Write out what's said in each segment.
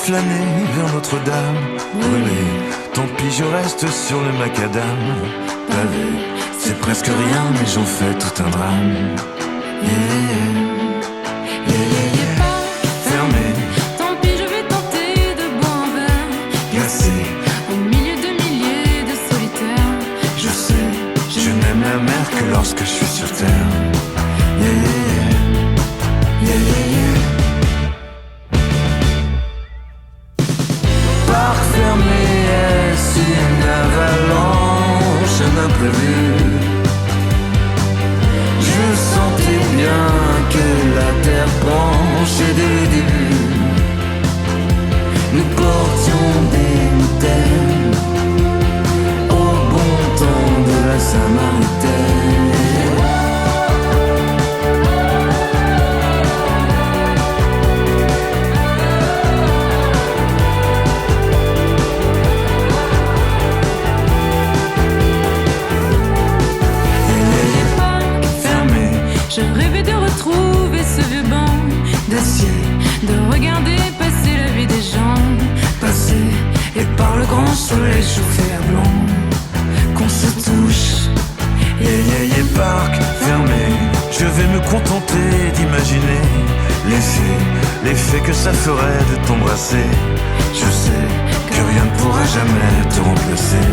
flâner vers Notre-Dame. Brûlé, tant pis, je reste sur le macadam. Pavé, c'est presque rien, mais j'en fais tout un drame. Fermé, Tant pis, je vais tenter de boire un verre. glacé, Au milieu de milliers de solitaires. je sais, je n'aime la mer que lorsque je suis sur terre. Parc fermé, est-ce une avalanche, un imprévu? Je sentais bien que la terre penche et dès le début nous portions des mitaines au bon temps de la Samaritaine. Je rêvais de retrouver ce vieux banc d'acier, de regarder passer la vie des gens, Passer et par le grand soleil chauffé à blanc, qu'on se touche. Parc fermé, je vais me contenter d'imaginer l'effet que ça ferait de t'embrasser. Je sais que rien ne pourra jamais te remplacer,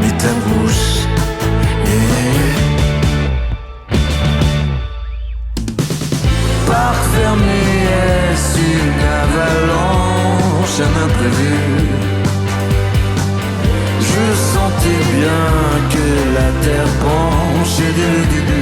ni ta bouche. Parc fermé, est-ce une avalanche, un imprévu? Je sentais bien que la terre penche et dès le début